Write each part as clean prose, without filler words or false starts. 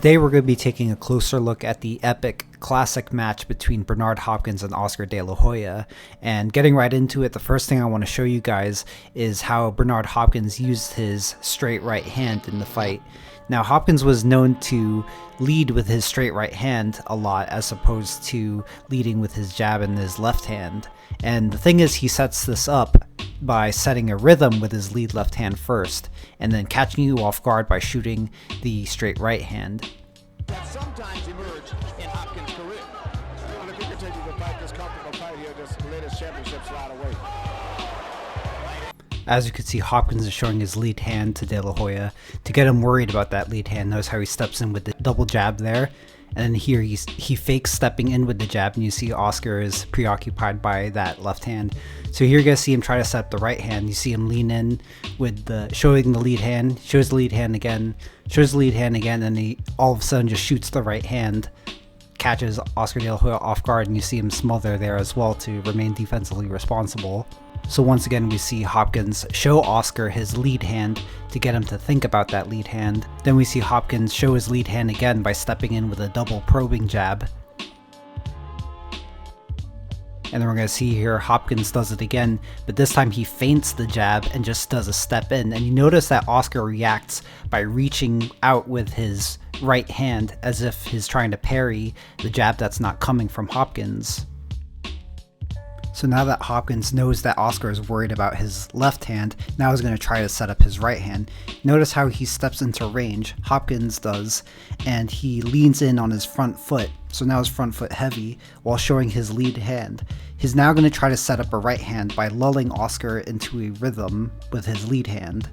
Today we're going to be taking a closer look at the epic classic match between Bernard Hopkins and Oscar De La Hoya. And getting right into it, the first thing I want to show you guys is how Bernard Hopkins used his straight right hand in the fight. Now, Hopkins was known to lead with his straight right hand a lot as opposed to leading with his jab and his left hand. And the thing is, he sets this up by setting a rhythm with his lead left hand first, and then catching you off guard by shooting the straight right hand. That sometimes emerge in Hopkins' career. If he can take you to fight this comfortable fight here, just let his championship slide away. As you can see, Hopkins is showing his lead hand to De La Hoya to get him worried about that lead hand. Notice how he steps in with the double jab there. And then here he fakes stepping in with the jab, and you see Oscar is preoccupied by that left hand. So here you're going to see him try to set up the right hand. You see him lean in with showing the lead hand, shows the lead hand again, shows the lead hand again, and he all of a sudden just shoots the right hand, catches Oscar De La Hoya off guard, and you see him smother there as well to remain defensively responsible. So once again, we see Hopkins show Oscar his lead hand to get him to think about that lead hand. Then we see Hopkins show his lead hand again by stepping in with a double probing jab. And then we're going to see here Hopkins does it again, but this time he feints the jab and just does a step in. And you notice that Oscar reacts by reaching out with his right hand as if he's trying to parry the jab that's not coming from Hopkins. So now that Hopkins knows that Oscar is worried about his left hand, now he's going to try to set up his right hand. Notice how he steps into range, Hopkins does, and he leans in on his front foot. So now his front foot heavy while showing his lead hand. He's now going to try to set up a right hand by lulling Oscar into a rhythm with his lead hand.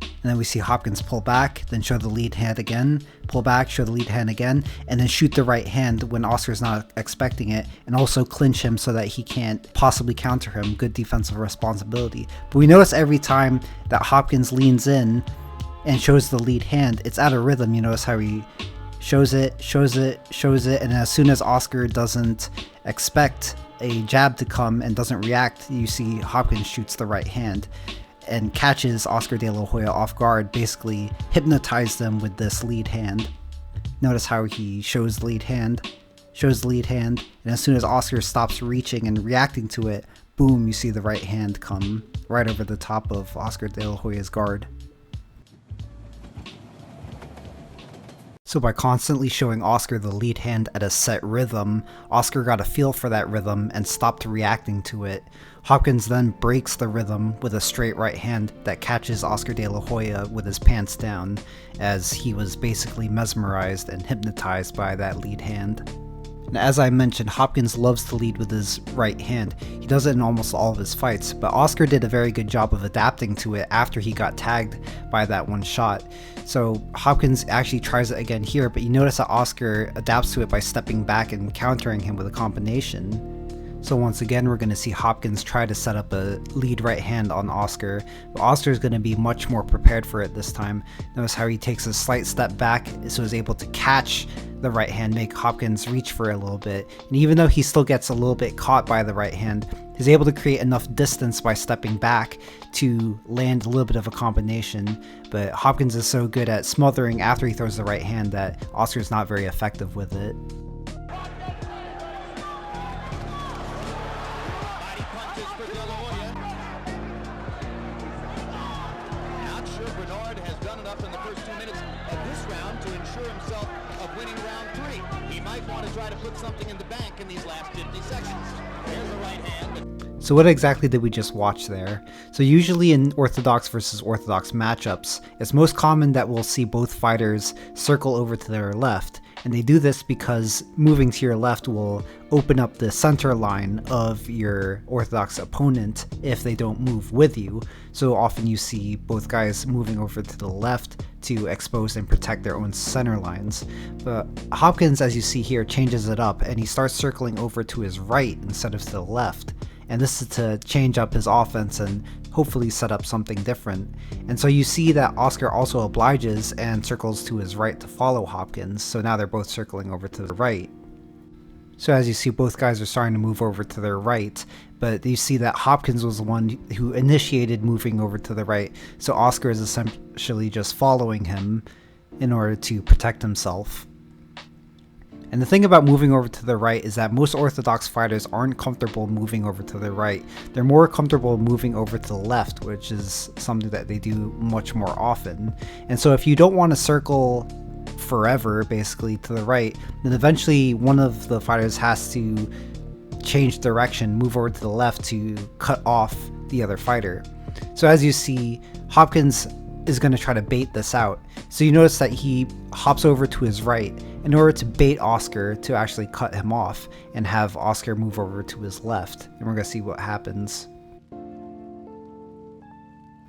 And then we see Hopkins pull back, then show the lead hand again, pull back, show the lead hand again, and then shoot the right hand when Oscar's not expecting it, and also clinch him so that he can't possibly counter him. Good defensive responsibility. But we notice every time that Hopkins leans in and shows the lead hand, it's out of rhythm. You notice how he shows it, and as soon as Oscar doesn't expect a jab to come and doesn't react, you see Hopkins shoots the right hand and catches Oscar De La Hoya off guard, basically hypnotized them with this lead hand. Notice how he shows the lead hand, and as soon as Oscar stops reaching and reacting to it, boom, you see the right hand come right over the top of Oscar De La Hoya's guard. So by constantly showing Oscar the lead hand at a set rhythm, Oscar got a feel for that rhythm and stopped reacting to it. Hopkins then breaks the rhythm with a straight right hand that catches Oscar De La Hoya with his pants down, as he was basically mesmerized and hypnotized by that lead hand. And as I mentioned, Hopkins loves to lead with his right hand. He does it in almost all of his fights, but Oscar did a very good job of adapting to it after he got tagged by that one shot. So Hopkins actually tries it again here, but you notice that Oscar adapts to it by stepping back and countering him with a combination. So once again, we're going to see Hopkins try to set up a lead right hand on Oscar, but Oscar is going to be much more prepared for it this time. Notice how he takes a slight step back so he's able to catch the right hand, make Hopkins reach for it a little bit. And even though he still gets a little bit caught by the right hand, he's able to create enough distance by stepping back to land a little bit of a combination. But Hopkins is so good at smothering after he throws the right hand that Oscar's not very effective with it. So what exactly did we just watch there? So usually in Orthodox versus Orthodox matchups, it's most common that we'll see both fighters circle over to their left, and they do this because moving to your left will open up the center line of your Orthodox opponent if they don't move with you. So often you see both guys moving over to the left to expose and protect their own center lines. But Hopkins, as you see here, changes it up and he starts circling over to his right instead of to the left. And this is to change up his offense and hopefully set up something different. And so you see that Oscar also obliges and circles to his right to follow Hopkins, so now they're both circling over to the right. So as you see, both guys are starting to move over to their right, but you see that Hopkins was the one who initiated moving over to the right, so Oscar is essentially just following him in order to protect himself. And the thing about moving over to the right is that most orthodox fighters aren't comfortable moving over to the right. They're more comfortable moving over to the left, which is something that they do much more often. And so if you don't want to circle forever, basically, to the right, then eventually one of the fighters has to change direction, move over to the left to cut off the other fighter. So as you see, Hopkins is going to try to bait this out. So you notice that he hops over to his right in order to bait Oscar to actually cut him off and have Oscar move over to his left. And we're going to see what happens.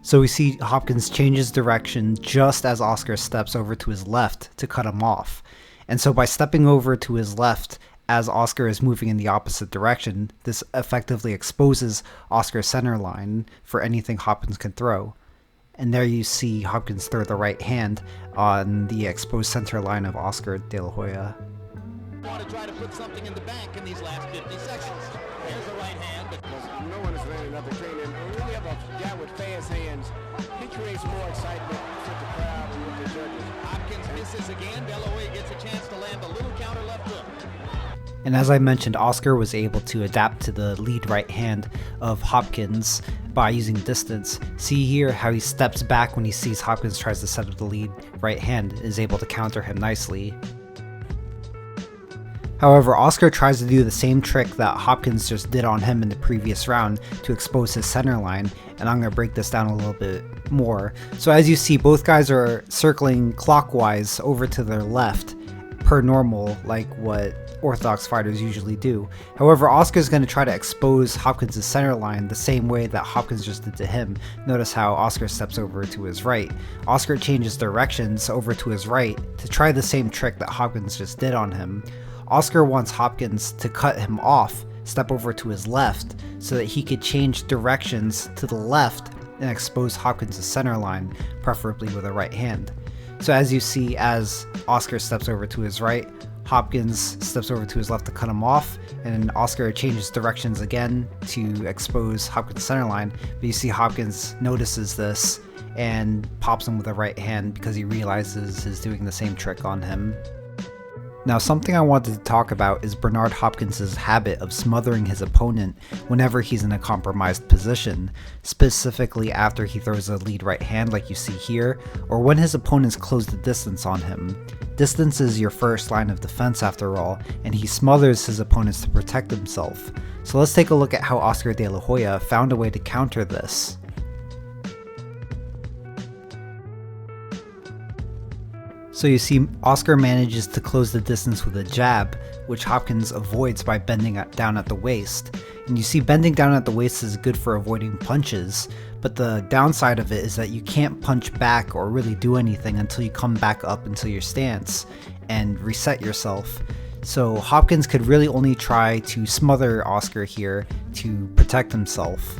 So we see Hopkins changes direction just as Oscar steps over to his left to cut him off. And so by stepping over to his left as Oscar is moving in the opposite direction, this effectively exposes Oscar's center line for anything Hopkins can throw. And there you see Hopkins throw the right hand on the exposed center line of Oscar De La Hoya. Want to try to put something in the bank in these last 50 seconds. Here's the right hand. No one is landing nothing clean. And when we have a guy with fast hands, he creates more excitement with the crowd and with the judges. Hopkins misses again. De La Hoya gets a chance to land a little counter left hook. And as I mentioned, Oscar was able to adapt to the lead right hand of Hopkins by using distance. See here how he steps back when he sees Hopkins tries to set up the lead right hand and is able to counter him nicely. However, Oscar tries to do the same trick that Hopkins just did on him in the previous round to expose his center line, and I'm going to break this down a little bit more. So as you see, both guys are circling clockwise over to their left, per normal, like what orthodox fighters usually do. However, Oscar's going to try to expose Hopkins' center line the same way that Hopkins just did to him. Notice how Oscar steps over to his right. Oscar changes directions over to his right to try the same trick that Hopkins just did on him. Oscar wants Hopkins to cut him off, step over to his left, so that he could change directions to the left and expose Hopkins' center line, preferably with a right hand. So as you see, as Oscar steps over to his right, Hopkins steps over to his left to cut him off, and Oscar changes directions again to expose Hopkins' center line. But you see Hopkins notices this and pops him with a right hand because he realizes he's doing the same trick on him. Now, something I wanted to talk about is Bernard Hopkins' habit of smothering his opponent whenever he's in a compromised position, specifically after he throws a lead right hand like you see here, or when his opponents close the distance on him. Distance is your first line of defense after all, and he smothers his opponents to protect himself. So let's take a look at how Oscar De La Hoya found a way to counter this. So you see, Oscar manages to close the distance with a jab, which Hopkins avoids by bending down at the waist. And you see, bending down at the waist is good for avoiding punches, but the downside of it is that you can't punch back or really do anything until you come back up into your stance and reset yourself. So Hopkins could really only try to smother Oscar here to protect himself.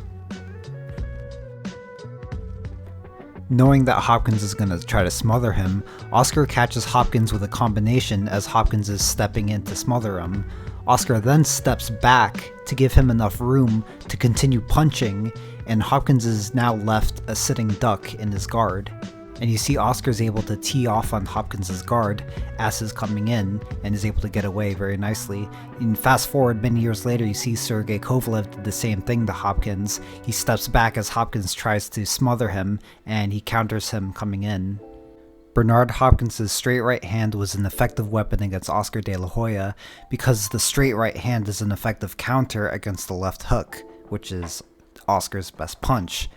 Knowing that Hopkins is going to try to smother him, Oscar catches Hopkins with a combination as Hopkins is stepping in to smother him. Oscar then steps back to give him enough room to continue punching, and Hopkins is now left a sitting duck in his guard. And you see Oscar's able to tee off on Hopkins' guard as he's coming in and is able to get away very nicely. And fast forward many years later, you see Sergey Kovalev did the same thing to Hopkins. He steps back as Hopkins tries to smother him, and he counters him coming in. Bernard Hopkins' straight right hand was an effective weapon against Oscar De La Hoya because the straight right hand is an effective counter against the left hook, which is Oscar's best punch.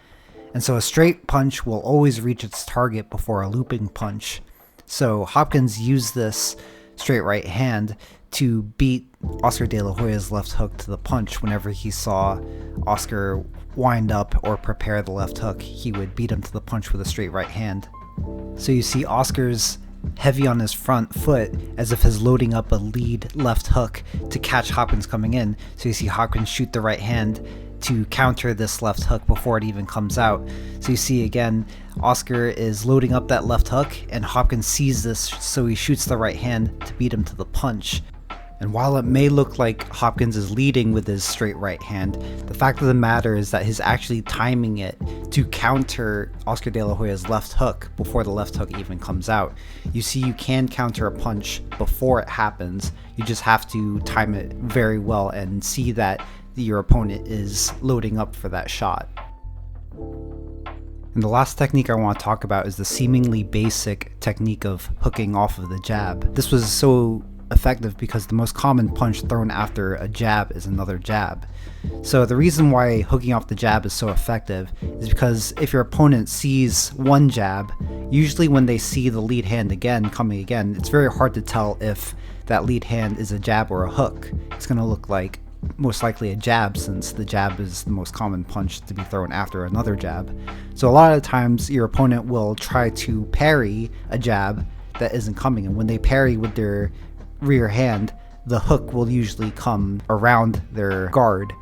And so a straight punch will always reach its target before a looping punch. So Hopkins used this straight right hand to beat Oscar De La Hoya's left hook to the punch. Whenever he saw Oscar wind up or prepare the left hook, he would beat him to the punch with a straight right hand. So you see Oscar's heavy on his front foot as if he's loading up a lead left hook to catch Hopkins coming in. So you see Hopkins shoot the right hand to counter this left hook before it even comes out. So you see again, Oscar is loading up that left hook and Hopkins sees this, so he shoots the right hand to beat him to the punch. And while it may look like Hopkins is leading with his straight right hand, the fact of the matter is that he's actually timing it to counter Oscar De La Hoya's left hook before the left hook even comes out. You see, you can counter a punch before it happens. You just have to time it very well and see that your opponent is loading up for that shot. And the last technique I want to talk about is the seemingly basic technique of hooking off of the jab. This was so effective because the most common punch thrown after a jab is another jab. So the reason why hooking off the jab is so effective is because if your opponent sees one jab, usually when they see the lead hand coming again, it's very hard to tell if that lead hand is a jab or a hook. It's going to look like most likely a jab, since the jab is the most common punch to be thrown after another jab. So a lot of times your opponent will try to parry a jab that isn't coming, and when they parry with their rear hand, the hook will usually come around their guard.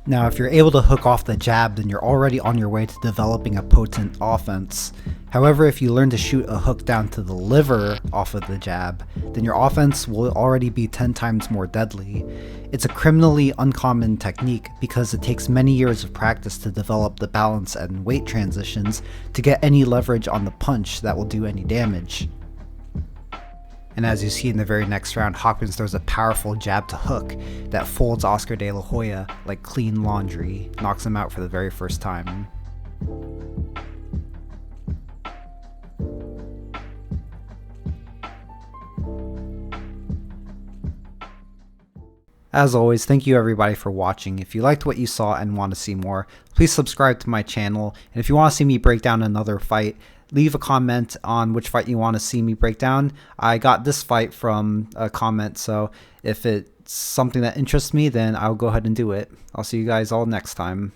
Now, if you're able to hook off the jab, then you're already on your way to developing a potent offense. However, if you learn to shoot a hook down to the liver off of the jab, then your offense will already be 10 times more deadly. It's a criminally uncommon technique because it takes many years of practice to develop the balance and weight transitions to get any leverage on the punch that will do any damage. And as you see in the very next round, Hopkins throws a powerful jab to hook that folds Oscar De La Hoya like clean laundry, knocks him out for the very first time. As always, thank you everybody for watching. If you liked what you saw and want to see more, please subscribe to my channel. And if you want to see me break down another fight, leave a comment on which fight you want to see me break down. I got this fight from a comment, so if it's something that interests me, then I'll go ahead and do it. I'll see you guys all next time.